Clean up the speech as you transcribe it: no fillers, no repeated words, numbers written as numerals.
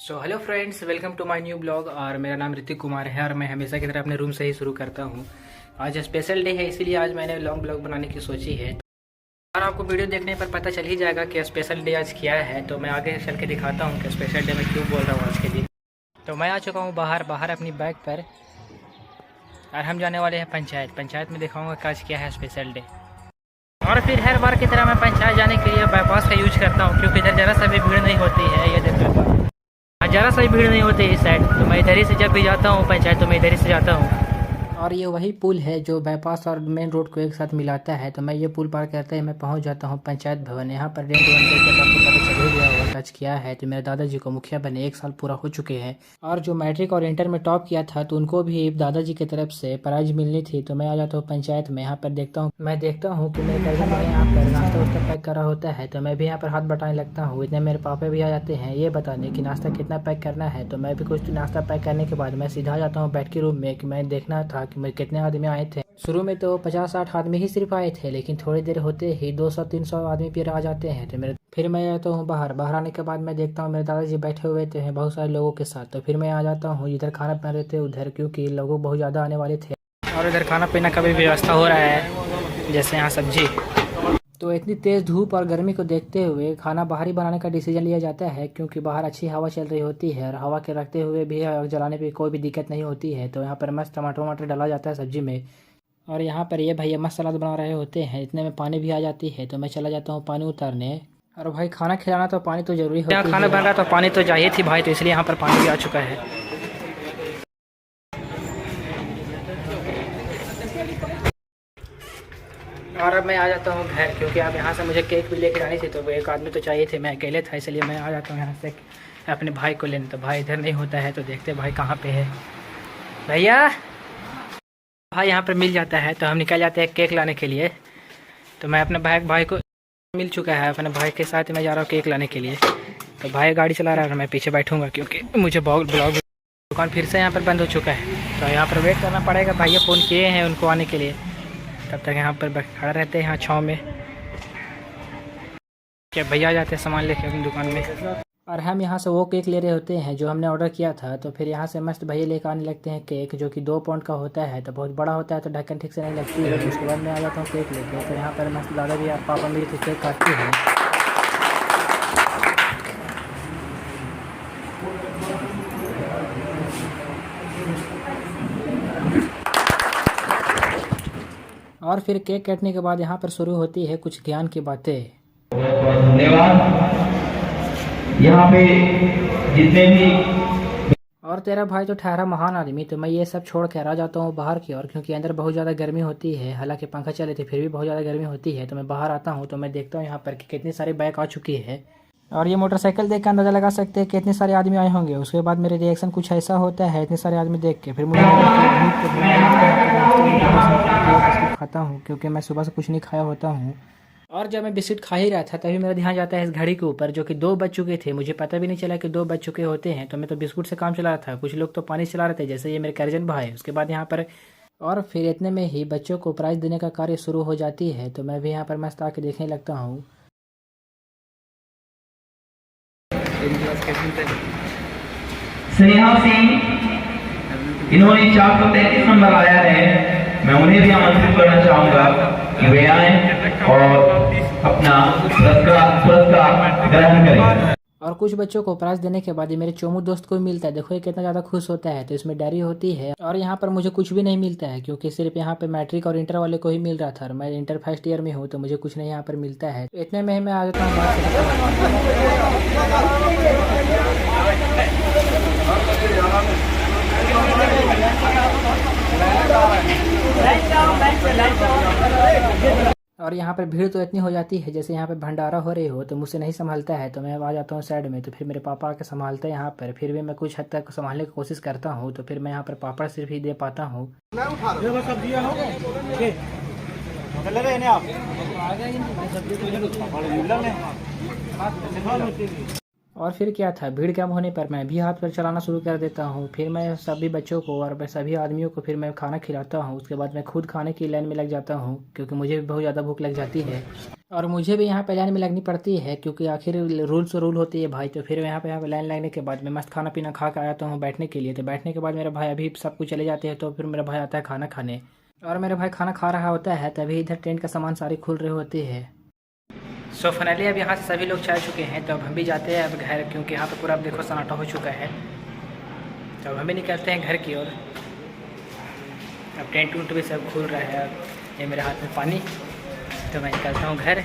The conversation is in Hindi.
Hello friends, welcome to my new blog. और मेरा नाम ऋतिक कुमार है और मैं हमेशा की तरह अपने रूम से ही शुरू करता हूँ। आज स्पेशल डे है, इसीलिए आज मैंने लॉन्ग ब्लॉग बनाने की सोची है। और आपको वीडियो देखने पर पता चल ही जाएगा कि स्पेशल डे आज क्या है, तो मैं आगे चल के दिखाता हूँ कि स्पेशल डे में क्यों बोल रहा हूँ आज के दिन। तो मैं आ चुका हूँ बाहर अपनी बाइक पर, और हम जाने वाले हैं पंचायत में दिखाऊँगा कि आज क्या है स्पेशल डे। और फिर हर बार की तरह मैं पंचायत जाने के लिए बाईपास का यूज करता हूँ, क्योंकि इधर ज़रा सा भी भीड़ नहीं होती है। ये देख लो, ज़रा सा भी भीड़ नहीं होती है इस साइड, तो मैं इधर ही से जब भी जाता हूँ पंचायत तो मैं इधर ही से जाता हूँ। और ये वही पुल है जो बाईपास और मेन रोड को एक साथ मिलाता है। तो मैं ये पुल पार करते ही मैं पहुँच जाता हूँ पंचायत भवन। यहाँ पर रेंट वन देकर आपको पता चल ही गया होगा आज क्या है। तो मेरे दादाजी को मुखिया बने 1 साल पूरा हो चुके हैं, और जो मैट्रिक और इंटर में टॉप किया था तो उनको भी दादाजी की तरफ से प्राइज मिलनी थी। तो मैं आ जाता हूँ पंचायत में। यहाँ पर देखता हूँ कि मेरे कजन भाई यहाँ पर नाश्ता वास्ता पैक करा होता है, तो मैं भी यहाँ पर हाथ बटाने लगता हूँ। इतने मेरे पापा भी आ जाते हैं ये बताने कि नाश्ता कितना पैक करना है। तो मैं भी कुछ नाश्ता पैक करने के बाद मैं सीधा जाता हूँ बैठ के रूम में, कि मैं देखना था कि मैं कितने आदमी आए थे। शुरू में तो 50-60 आदमी ही सिर्फ आए थे, लेकिन थोड़ी देर होते ही 200-300 आदमी फिर आ जाते हैं। तो फिर मैं आता हूँ बाहर आने के बाद मैं देखता हूँ मेरे दादाजी बैठे हुए थे बहुत सारे लोगों के साथ। तो फिर मैं आ जाता हूँ इधर खाना बना रहे थे उधर, क्योंकि लोग बहुत ज़्यादा आने वाले थे। और इधर खाना पीना का भी व्यवस्था हो रहा है, जैसे यहाँ सब्जी। तो इतनी तेज़ धूप और गर्मी को देखते हुए खाना बाहर ही बनाने का डिसीजन लिया जाता है, क्योंकि बाहर अच्छी हवा चल रही होती है और हवा के रखते हुए भी आग जलाने पे कोई भी दिक्कत नहीं होती है। तो यहाँ पर मस्त टमाटर वमाटर डाला जाता है सब्जी में। और यहाँ पर ये भैया मस्त सलाद बना रहे होते हैं, इतने में पानी भी आ जाती है। तो मैं चला जाता हूँ पानी उतारने। और भाई खाना खिलाना तो पानी तो जरूरी होती है। यहाँ खाना बन रहा तो पानी तो चाहिए थी भाई, तो इसलिए यहाँ पर पानी भी आ चुका है। और अब मैं आ जाता हूँ घर, क्योंकि अब यहाँ से मुझे केक भी लेकर आनी थी। तो वो एक आदमी तो चाहिए थे, मैं अकेले था, इसलिए मैं आ जाता हूँ यहाँ से अपने भाई को लेने। तो भाई इधर नहीं होता है, तो देखते भाई कहाँ पे है। भैया भाई यहाँ पर मिल जाता है, तो हम निकल जाते हैं केक लाने के लिए। तो मैं अपने भाई को मिल चुका है, अपने भाई के साथ मैं जा रहा हूँ केक लाने के लिए। तो भाई गाड़ी चला रहा है और मैं पीछे बैठूंगा, क्योंकि मुझे ब्लॉग दुकान फिर से यहाँ पर बंद हो चुका है। तो यहाँ पर वेट करना पड़ेगा, भैया फ़ोन किए हैं उनको आने के लिए। तब तक यहाँ पर खड़ा रहते हैं यहाँ छाँव में, क्या भैया आ जाते हैं सामान लेके अपनी दुकान में। और हम यहाँ से वो केक ले रहे होते हैं जो हमने ऑर्डर किया था। तो फिर यहाँ से मस्त भैया लेकर आने लगते हैं केक, जो कि 2 पाउंड का होता है। तो बहुत बड़ा होता है, तो ढक्कन ठीक से नहीं लगती है। तो उसके बाद मैं आ जाता हूँ केक लेके। तो यहाँ पर मस्त दादा भी और पापा मेरी तो केक काटती हैं। और फिर केक काटने के बाद यहाँ पर शुरू होती है कुछ ज्ञान की बातें। धन्यवाद। यहाँ पे जितने भी और तेरा भाई तो ठहरा महान आदमी। तो मैं ये सब छोड़ कर आ जाता हूँ बाहर की ओर, क्योंकि अंदर बहुत ज़्यादा गर्मी होती है। हालांकि पंखा चले थे फिर भी बहुत ज़्यादा गर्मी होती है। तो मैं बाहर आता हूँ, तो मैं देखता हूँ यहाँ पर कि कितनी सारी बाइक आ चुकी है। और ये मोटरसाइकिल देख कर अंदाज़ा लगा सकते हैं कि इतने सारे आदमी आए होंगे। उसके बाद मेरे रिएक्शन कुछ ऐसा होता है इतने सारे आदमी देख के। फिर मुझे खाता हूँ, क्योंकि मैं सुबह से कुछ नहीं खाया होता हूँ। और जब मैं बिस्किट खा ही रहा था तभी मेरा ध्यान जाता है इस घड़ी के ऊपर, जो कि 2 बज चुके थे। मुझे पता भी नहीं चला कि 2 बज चुके होते हैं। तो मैं तो बिस्कुट से काम चला रहा था, कुछ लोग तो पानी चला रहे थे, जैसे ये मेरे करजन भाई। उसके बाद यहाँ पर और फिर इतने में ही बच्चों को प्राइज़ देने का कार्य शुरू हो जाती है। तो मैं भी यहाँ पर मस्त आके देखने लगता हूँ। स्नेहा सिंह, इन्होंने 433 नंबर आया है। मैं उन्हें भी आमंत्रित करना चाहूँगा कि वे आएं और अपना पुरस्कार ग्रहण करें। और कुछ बच्चों को प्राइज़ देने के बाद ये मेरे चोमू दोस्त को मिलता है। देखो ये कितना ज़्यादा खुश होता है। तो इसमें डायरी होती है, और यहाँ पर मुझे कुछ भी नहीं मिलता है, क्योंकि सिर्फ यहाँ पे मैट्रिक और इंटर वाले को ही मिल रहा था। और मैं इंटर फर्स्ट ईयर में हूँ, तो मुझे कुछ नहीं यहाँ पर मिलता है। तो इतने में ही मैं आ जाता हूँ। और यहाँ पर भीड़ तो इतनी हो जाती है जैसे यहाँ पे भंडारा हो रही हो, तो मुझसे नहीं संभालता है। तो मैं आ जाता हूँ साइड में। तो फिर मेरे पापा आके संभालते हैं यहाँ पर। फिर भी मैं कुछ हद तक संभालने की कोशिश करता हूँ। तो फिर मैं यहाँ पर पापड़ सिर्फ ही दे पाता हूँ। और फिर क्या था, भीड़ कम होने पर मैं भी हाथ पर चलाना शुरू कर देता हूँ। फिर मैं सभी बच्चों को और मैं सभी आदमियों को फिर मैं खाना खिलाता हूँ। उसके बाद मैं खुद खाने की लाइन में लग जाता हूँ, क्योंकि मुझे भी बहुत ज़्यादा भूख लग जाती है। और मुझे भी यहाँ पे लाइन में लगनी पड़ती है, क्योंकि आखिर रूल होती है भाई। तो फिर यहाँ पे लाइन लगने के बाद मैं मस्त खाना पीना खा के आया हूँ बैठने के लिए। तो बैठने के बाद मेरा भाई अभी सब कुछ चले जाते हैं, तो फिर मेरा भाई आता है खाना खाने। और मेरा भाई खाना खा रहा होता है, तभी इधर टेंट का सामान सारी खुल रही होती है। सो फाइनली अब यहाँ से सभी लोग चाह चुके हैं, तो अब हम भी जाते हैं अब घर, क्योंकि यहाँ पे पूरा अब देखो सन्नाटा हो चुका है। तो अब हम भी निकलते हैं घर की ओर। अब टेंट उंट भी सब खुल रहा है। अब ये मेरे हाथ में पानी, तो मैं निकलता हूँ घर।